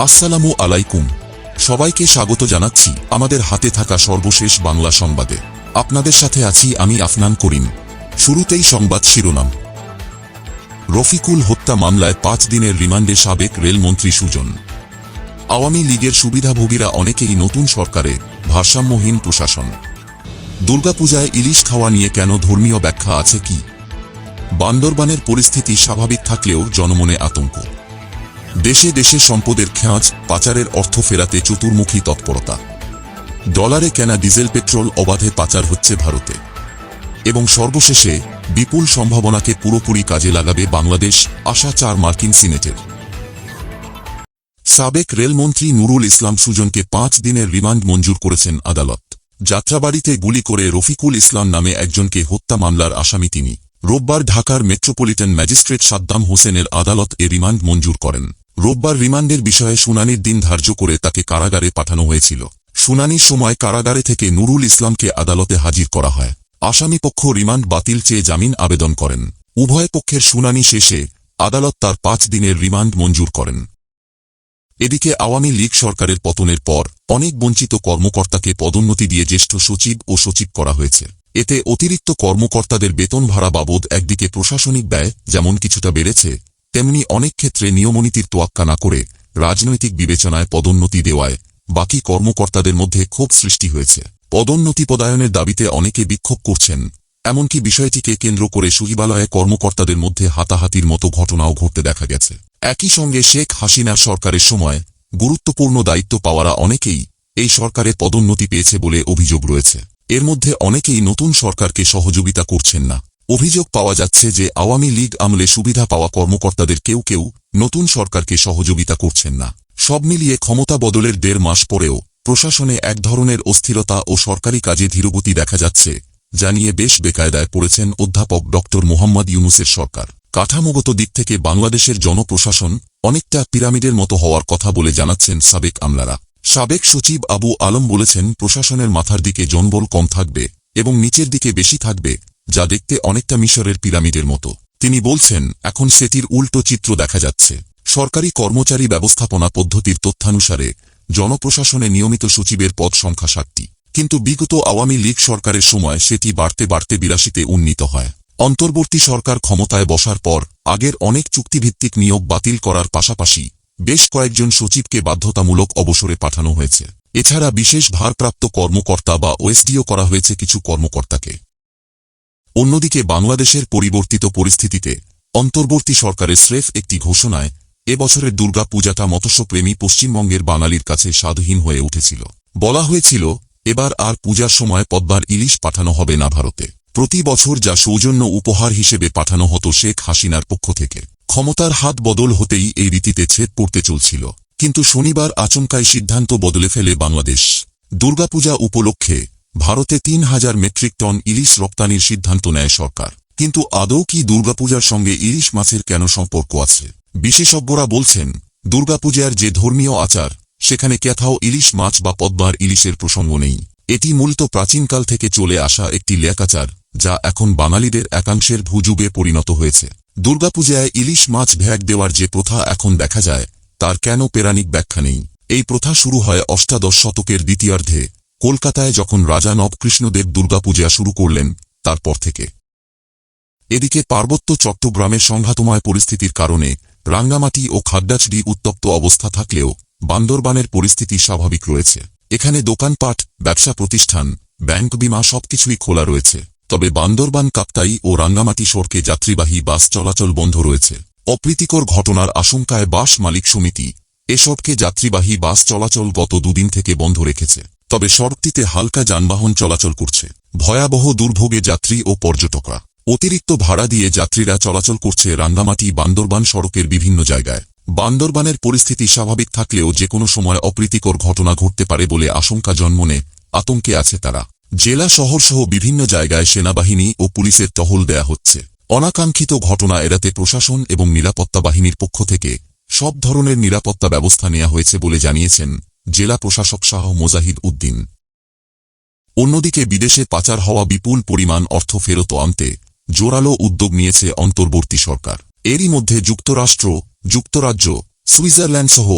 আসসালামু আলাইকুম, সবাইকে স্বাগত জানাচ্ছি আমাদের হাতে থাকা সর্বশেষ বাংলা সংবাদে। আপনাদের সাথে আছি আমি আফনান করিম। শুরুতেই সংবাদ শিরোনাম। রফিকুল হত্যা মামলায় 5 দিনের রিমান্ডে সাবেক রেলমন্ত্রী সুজন। আওয়ামী লীগের সুবিধাভোগীরা অনেকেই নতুন সরকারে, ভারসাম্যহীন প্রশাসন। দুর্গাপূজায় ইলিশ খাওয়া নিয়ে কেন ধর্মীয় ব্যাখ্যা আছে কি? বান্দরবানের পরিস্থিতি স্বাভাবিক থাকলেও জনমনে আতঙ্ক। দেশে দেশে সম্পদের খেঁয়াজ, পাচারের অর্থ ফেরাতে চতুর্মুখী তৎপরতা। ডলারে কেনা ডিজেল পেট্রোল অবাধে পাচার হচ্ছে ভারতে। এবং সর্বশেষে বিপুল সম্ভাবনাকে পুরোপুরি কাজে লাগাবে বাংলাদেশ, আশা 4 মার্কিন সিনেটের। সাবেক রেলমন্ত্রী নুরুল ইসলাম সুজনকে 5 দিনের রিমান্ড মঞ্জুর করেছেন আদালত। যাত্রাবাড়িতে গুলি করে রফিকুল ইসলাম নামে একজনকে হত্যা মামলার আসামি তিনি। রোববার ঢাকার মেট্রোপলিটন ম্যাজিস্ট্রেট সাদ্দাম হোসেনের আদালত এ রিমান্ড মঞ্জুর করেন। রোববার রিমান্ডের বিষয়ে শুনানির দিন ধার্য করে তাকে কারাগারে পাঠানো হয়েছিল। শুনানির সময় কারাগারে থেকে নুরুল ইসলামকে আদালতে হাজির করা হয়। আসামিপক্ষ রিমান্ড বাতিল চেয়ে জামিন আবেদন করেন। উভয় পক্ষের শুনানি শেষে আদালত তার 5 দিনের রিমান্ড মঞ্জুর করেন। এদিকে আওয়ামী লীগ সরকারের পতনের পর অনেক বঞ্চিত কর্মকর্তাকে পদোন্নতি দিয়ে জ্যেষ্ঠ সচিব ও সচিব করা হয়েছে। এতে অতিরিক্ত কর্মকর্তাদের বেতন ভাড়া বাবদ একদিকে প্রশাসনিক ব্যয় যেমন কিছুটা বেড়েছে, তেমনি অনেক ক্ষেত্রে নিয়মনীতির তোয়াক্কা না করে রাজনৈতিক বিবেচনায় পদোন্নতি দেওয়ায় বাকি কর্মকর্তাদের মধ্যে ক্ষোভ সৃষ্টি হয়েছে। পদোন্নতি পদায়নের দাবিতে অনেকে বিক্ষোভ করছেন। এমনকি বিষয়টিকে কেন্দ্র করে সচিবালয়ে কর্মকর্তাদের মধ্যে হাতাহাতির মতো ঘটনাও ঘটতে দেখা গেছে। একই সঙ্গে শেখ হাসিনার সরকারের সময় গুরুত্বপূর্ণ দায়িত্ব পাওয়ারা অনেকেই এই সরকারে পদোন্নতি পেয়েছে বলে অভিযোগ রয়েছে। এর মধ্যে অনেকেই নতুন সরকারকে সহযোগিতা করছেন না। অভিযোগ পাওয়া যাচ্ছে যে আওয়ামী লীগ আমলে সুবিধা পাওয়া কর্মকর্তাদের কেউ কেউ নতুন সরকারকে সহযোগিতা করছেন না। সব মিলিয়ে ক্ষমতা বদলের 1.5 মাস পরেও প্রশাসনে এক ধরনের অস্থিরতা ও সরকারি কাজে ধীরগতি দেখা যাচ্ছে, যা নিয়ে বেশ বেকায়দায় পড়েছেন অধ্যাপক ড. মোহাম্মদ ইউনূসের সরকার। কাঠামোগত দিক থেকে বাংলাদেশের জনপ্রশাসন অনেকটা পিরামিডের মতো হওয়ার কথা বলে জানাচ্ছেন সাবেক আমলারা। সাবেক সচিব আবু আলম বলেছেন, প্রশাসনের মাথার দিকে জনবল কম থাকবে এবং নিচের দিকে বেশি থাকবে, যা দেখতে অনেকটা মিশরের পিরামিডের মতো। তিনি বলছেন, এখন সেটির উল্টো চিত্র দেখা যাচ্ছে। সরকারি কর্মচারী ব্যবস্থাপনা পদ্ধতির তথ্যানুসারে জনপ্রশাসনে নিয়মিত সচিবের পদ সংখ্যা 60টি, কিন্তু বিগত আওয়ামী লীগ সরকারের সময় সেটি বাড়তে বাড়তে 82তে উন্নীত হয়। অন্তর্বর্তী সরকার ক্ষমতায় বসার পর আগের অনেক চুক্তিভিত্তিক নিয়োগ বাতিল করার পাশাপাশি বেশ কয়েকজন সচিবকে বাধ্যতামূলক অবসরে পাঠানো হয়েছে। এছাড়া বিশেষ ভারপ্রাপ্ত কর্মকর্তা বা ওএসডিও করা হয়েছে কিছু কর্মকর্তাকে। অন্যদিকে বাংলাদেশের পরিবর্তিত পরিস্থিতিতে অন্তর্বর্তী সরকারের স্রেফ একটি ঘোষণায় এবছরের দুর্গা পূজাটা মৎস্যপ্রেমী পশ্চিমবঙ্গের বাঙালির কাছে স্বাদহীন হয়ে উঠেছিল। বলা হয়েছিল, এবার আর পূজার সময় পদ্মার ইলিশ পাঠানো হবে না ভারতে। প্রতি বছর যা সৌজন্য উপহার হিসেবে পাঠানো হতো শেখ হাসিনার পক্ষ থেকে। ক্ষমতার হাত বদল হতেই এই রীতিতে ছেদ পড়তে চলছিল। কিন্তু শনিবার আচমকাই সিদ্ধান্ত বদলে ফেলে বাংলাদেশ। দুর্গাপূজা উপলক্ষে ভারতে 3000 মেট্রিক টন ইলিশ রপ্তানির সিদ্ধান্ত নেয় সরকার। কিন্তু আদৌ কি দুর্গাপূজার সঙ্গে ইলিশ মাছের কেন সম্পর্ক আছে? বিশেষজ্ঞরা বলছেন, দুর্গাপূজার যে ধর্মীয় আচার, সেখানে কোথাও ইলিশ মাছ বা পদ্মার ইলিশের প্রসঙ্গ নেই। এটি মূলত প্রাচীনকাল থেকে চলে আসা একটি লেখাচার, যা এখন বাঙালিদের একাংশের ভুজুগে পরিণত হয়েছে। দুর্গাপূজায় ইলিশ মাছ ভ্যাট দেওয়ার যে প্রথা এখন দেখা যায়, তার কেন পৌরাণিক ব্যাখ্যা নেই। এই প্রথা শুরু হয় অষ্টাদশ শতকের দ্বিতীয়ার্ধে কলকাতায়, যখন রাজা নবকৃষ্ণদেব দুর্গাপূজা শুরু করলেন, তারপর থেকে। এদিকে পার্বত্য চট্টগ্রামের সংঘাতময় পরিস্থিতির কারণে রাঙ্গামাটি ও খাগড়াছড়ি উত্তপ্ত অবস্থা থাকলেও বান্দরবানের পরিস্থিতি স্বাভাবিক রয়েছে। এখানে দোকানপাট, ব্যবসা প্রতিষ্ঠান, ব্যাংক, বিমা সবকিছুই খোলা রয়েছে। তবে বান্দরবান কাপ্তাই ও রাঙ্গামাটি সড়কে যাত্রীবাহী বাস চলাচল বন্ধ রয়েছে। অপ্রীতিকর ঘটনার আশঙ্কায় বাস মালিক সমিতি এসবকে যাত্রীবাহী বাস চলাচল গত 2 দিন থেকে বন্ধ রেখেছে। তবে সড়কটিতে হালকা যানবাহন চলাচল করছে। ভয়াবহ দুর্ভোগে যাত্রী ও পর্যটকরা। অতিরিক্ত ভাড়া দিয়ে যাত্রীরা চলাচল করছে রাঙ্গামাটি বান্দরবান সড়কের বিভিন্ন জায়গায়। বান্দরবানের পরিস্থিতি স্বাভাবিক থাকলেও যে কোনো সময় অপ্রীতিকর ঘটনা ঘটতে পারে বলে আশঙ্কা জন্মনে আতঙ্কে আছে তারা। জেলা শহরসহ বিভিন্ন জায়গায় সেনাবাহিনী ও পুলিশের টহল দেয়া হচ্ছে। অনাকাঙ্ক্ষিত ঘটনা এড়াতে প্রশাসন এবং নিরাপত্তা বাহিনীর পক্ষ থেকে সব ধরনের নিরাপত্তা ব্যবস্থা নেওয়া হয়েছে বলে জানিয়েছেন জেলা প্রশাসক শাহ মোজাহিদ উদ্দিন। অন্যদিকে বিদেশে পাচার হওয়া বিপুল পরিমাণ অর্থ ফেরত আনতে জোরালো উদ্যোগ নিয়েছে অন্তর্বর্তী সরকার। এরই মধ্যে যুক্তরাষ্ট্র, যুক্তরাজ্য, সুইজারল্যান্ড সহ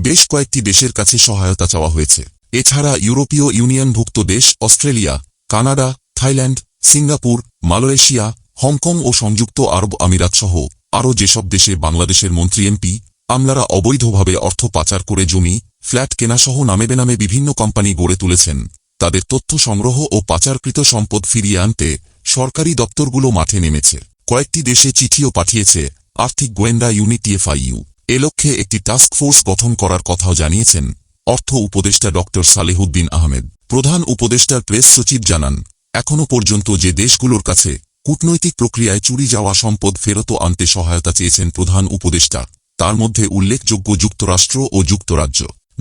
বেশ কয়েকটি দেশের কাছে সহায়তা চাওয়া হয়েছে। এছাড়া ইউরোপীয় ইউনিয়নভুক্ত দেশ Australia, Canada, Thailand, Singapore, Malaysia, Hong Kong ও সংযুক্ত আরব আমিরাত সহ আরও যেসব দেশে বাংলাদেশের মন্ত্রী, এমপি, আমলারা অবৈধভাবে অর্থ পাচার করে জমি, ফ্ল্যাট কেনাসহ নামে বেনামে বিভিন্ন কোম্পানি গড়ে তুলেছেন, তাদের তথ্য সংগ্রহ ও পাচারকৃত সম্পদ ফিরিয়ে আনতে সরকারি দপ্তরগুলো মাঠে নেমেছে। কয়েকটি দেশে চিঠিও পাঠিয়েছে আর্থিক গোয়েন্দা ইউনিট টিএফআইইউ। এ লক্ষ্যে একটি টাস্ক ফোর্স গঠন করার কথাও জানিয়েছেন অর্থ উপদেষ্টা ড. সালেহুদ্দিন আহমেদ। প্রধান উপদেষ্টার প্রেস সচিব জানান, এখনও পর্যন্ত যে দেশগুলোর কাছে কূটনৈতিক প্রক্রিয়ায় চুরি যাওয়া সম্পদ ফেরত আনতে সহায়তা চেয়েছেন প্রধান উপদেষ্টা, তার মধ্যে উল্লেখযোগ্য যুক্তরাষ্ট্র ও যুক্তরাজ্য।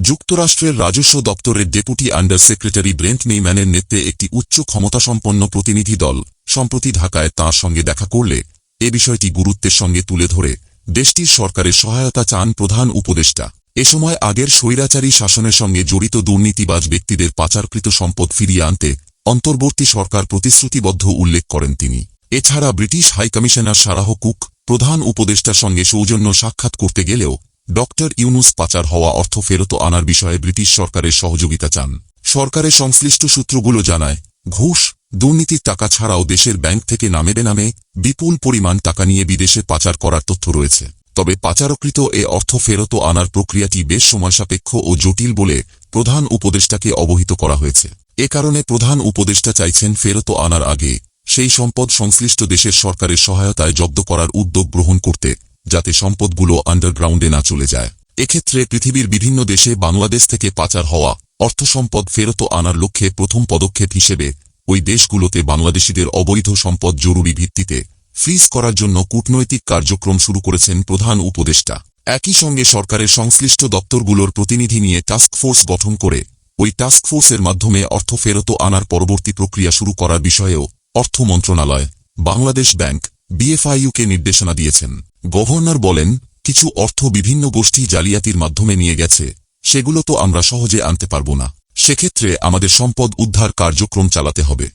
যুক্তরাষ্ট্রের রাজস্ব দপ্তরের ডেপুটি আন্ডার সেক্রেটারি ব্রেন্ট মেইম্যানের নেতৃত্বে একটি উচ্চ ক্ষমতাসম্পন্ন প্রতিনিধি দল সম্প্রতি ঢাকায় তাঁর সঙ্গে দেখা করলে এ বিষয়টি গুরুত্বের সঙ্গে তুলে ধরে দেশটির সরকারের সহায়তা চান প্রধান উপদেষ্টা। এ সময় আগের স্বৈরাচারী শাসনের সঙ্গে জড়িত দুর্নীতিবাজ ব্যক্তিদের পাচারকৃত সম্পদ ফিরিয়ে আনতে অন্তর্বর্তী সরকার প্রতিশ্রুতিবদ্ধ উল্লেখ করেন তিনি। এছাড়া ব্রিটিশ হাইকমিশনার সারাহ কুক প্রধান উপদেষ্টার সঙ্গে সৌজন্য সাক্ষাৎ করতে গেলেও ড. ইউনূস পাচার হওয়া অর্থ ফেরত আনার বিষয়ে ব্রিটিশ সরকারের সহযোগিতা চান। সরকারের সংশ্লিষ্ট সূত্রগুলো জানায়, ঘুষ, দুর্নীতির টাকা ছাড়াও দেশের ব্যাংক থেকে নামে বেনামে বিপুল পরিমাণ টাকা নিয়ে বিদেশে পাচার করার তথ্য রয়েছে। তবে পাচারকৃত এ অর্থ ফেরত আনার প্রক্রিয়াটি বেশ সময়সাপেক্ষ ও জটিল বলে প্রধান উপদেষ্টাকে অবহিত করা হয়েছে। এ কারণে প্রধান উপদেষ্টা চাইছেন ফেরত আনার আগে সেই সম্পদ সংশ্লিষ্ট দেশের সরকারের সহায়তায় জব্দ করার উদ্যোগ গ্রহণ করতে, যাতে সম্পদগুলো আন্ডারগ্রাউন্ডে না চলে যায়। এক্ষেত্রে পৃথিবীর বিভিন্ন দেশে বাংলাদেশ থেকে পাচার হওয়া অর্থসম্পদ ফেরত আনার লক্ষ্যে প্রথম পদক্ষেপ হিসেবে ওই দেশগুলোতে বাংলাদেশিদের অবৈধ সম্পদ জরুরি ভিত্তিতে ফ্রিজ করার জন্য কূটনৈতিক কার্যক্রম শুরু করেছেন প্রধান উপদেষ্টা। একই সঙ্গে সরকারের সংশ্লিষ্ট দপ্তরগুলোর প্রতিনিধি নিয়ে টাস্ক ফোর্স গঠন করে ওই টাস্ক ফোর্সের মাধ্যমে অর্থ ফেরত আনার পরবর্তী প্রক্রিয়া শুরু করার বিষয়েও অর্থ মন্ত্রণালয়, বাংলাদেশ ব্যাংক, বিএফআইইউকে নির্দেশনা দিয়েছেন। গভর্নর বলেন, কিছু অর্থ বিভিন্ন গোষ্ঠী জালিয়াতির মাধ্যমে নিয়ে গেছে, সেগুলো তো আমরা সহজে আনতে পারব না। সেক্ষেত্রে আমাদের সম্পদ উদ্ধার কার্যক্রম চালাতে হবে।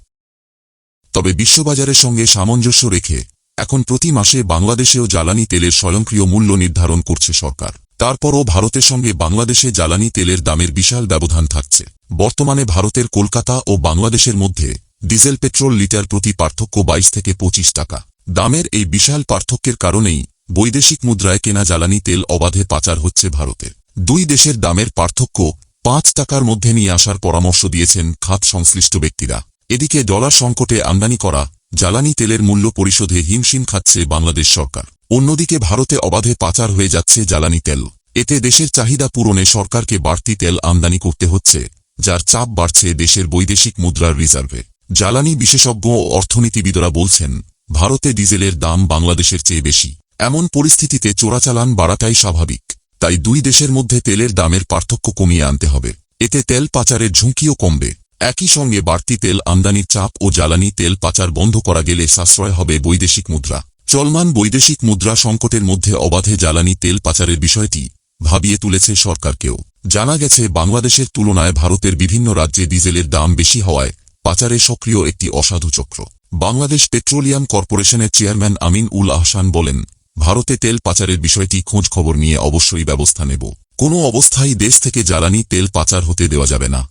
তবে বিশ্ববাজারের সঙ্গে সামঞ্জস্য রেখে এখন প্রতি মাসে বাংলাদেশেও জ্বালানি তেলের স্বয়ংক্রিয় মূল্য নির্ধারণ করছে সরকার। তারপরও ভারতের সঙ্গে বাংলাদেশে জ্বালানি তেলের দামের বিশাল ব্যবধান থাকছে। বর্তমানে ভারতের কলকাতা ও বাংলাদেশের মধ্যে ডিজেল পেট্রোল লিটার প্রতি পার্থক্য 22 থেকে 25 টাকা। দামের এই বিশাল পার্থক্যের কারণেই বৈদেশিক মুদ্রায় কেনা জ্বালানি তেল অবাধে পাচার হচ্ছে ভারতে। দুই দেশের দামের পার্থক্য 5 টাকার মধ্যে নিয়ে আসার পরামর্শ দিয়েছেন খাত সংশ্লিষ্ট ব্যক্তিরা। এদিকে ডলার সংকটে আমদানি করা জ্বালানি তেলের মূল্য পরিশোধে হিমশিম খাচ্ছে বাংলাদেশ সরকার। অন্যদিকে ভারতে অবাধে পাচার হয়ে যাচ্ছে জ্বালানি তেল। এতে দেশের চাহিদা পূরণে সরকারকে বাড়তি তেল আমদানি করতে হচ্ছে, যার চাপ বাড়ছে দেশের বৈদেশিক মুদ্রার রিজার্ভে। জ্বালানি বিশেষজ্ঞ ও অর্থনীতিবিদরা বলছেন, ভারতে ডিজেলের দাম বাংলাদেশের চেয়ে বেশি। এমন পরিস্থিতিতে চোরাচালান বাড়াটাই স্বাভাবিক। তাই দুই দেশের মধ্যে তেলের দামের পার্থক্য কমিয়ে আনতে হবে। এতে তেল পাচারের ঝুঁকিও কমবে। একই সঙ্গে বাড়তি তেল আমদানির চাপ ও জ্বালানি তেল পাচার বন্ধ করা গেলে সাশ্রয় হবে বৈদেশিক মুদ্রা। চলমান বৈদেশিক মুদ্রা সংকটের মধ্যে অবাধে জ্বালানি তেল পাচারের বিষয়টি ভাবিয়ে তুলেছে সরকারকেও। জানা গেছে, বাংলাদেশের তুলনায় ভারতের বিভিন্ন রাজ্যে ডিজেলের দাম বেশি হওয়ায় পাচারে সক্রিয় একটি অসাধু চক্র। বাংলাদেশ পেট্রোলিয়াম কর্পোরেশনের চেয়ারম্যান আমিন উল আহসান বলেন, ভারতে তেল পাচারের বিষয়টি খোঁজ খবর নিয়ে অবশ্যই ব্যবস্থা নেব। কোনো অবস্থায় দেশ থেকে জ্বালানি তেল পাচার হতে দেওয়া যাবে না।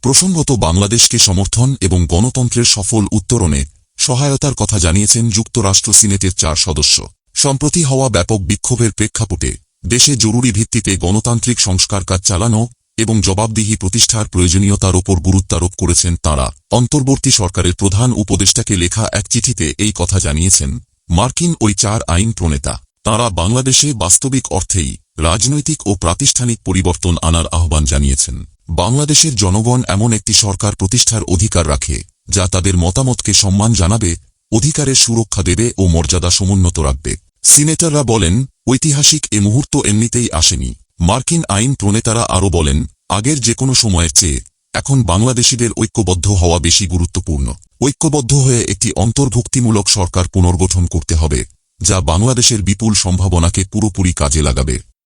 প্রসঙ্গত, বাংলাদেশকে সমর্থন এবং গণতন্ত্রের সফল উত্তরণে সহায়তার কথা জানিয়েছেন যুক্তরাষ্ট্র সিনেটের 4 সদস্য। সম্প্রতি হওয়া ব্যাপক বিক্ষোভের প্রেক্ষাপটে দেশে জরুরি ভিত্তিতে গণতান্ত্রিক সংস্কার কাজ চালানো এবং জবাবদিহি প্রতিষ্ঠার প্রয়োজনীয়তার ওপর গুরুত্বারোপ করেছেন তাঁরা। অন্তর্বর্তী সরকারের প্রধান উপদেষ্টাকে লেখা এক চিঠিতে এই কথা জানিয়েছেন মার্কিন ওই 4 আইন প্রণেতা। তাঁরা বাংলাদেশে বাস্তবিক অর্থেই রাজনৈতিক ও প্রাতিষ্ঠানিক পরিবর্তন আনার আহ্বান জানিয়েছেন। বাংলাদেশের জনগণ এমন একটি সরকার প্রতিষ্ঠার অধিকার রাখে, যা তাদের মতামতকে সম্মান জানাবে, অধিকারের সুরক্ষা দেবে ও মর্যাদা সমুন্নত রাখবে। সিনেটররা বলেন, ঐতিহাসিক এ মুহূর্ত এমনিতেই আসেনি। মার্কিন আইন প্রণেতারা আরও বলেন, আগের যে কোনো সময়ের চেয়ে এখন বাংলাদেশিদের ঐক্যবদ্ধ হওয়া বেশি গুরুত্বপূর্ণ। ঐক্যবদ্ধ হয়ে একটি অন্তর্ভুক্তিমূলক সরকার পুনর্গঠন করতে হবে, যা বাংলাদেশের বিপুল সম্ভাবনাকে পুরোপুরি কাজে লাগাবে।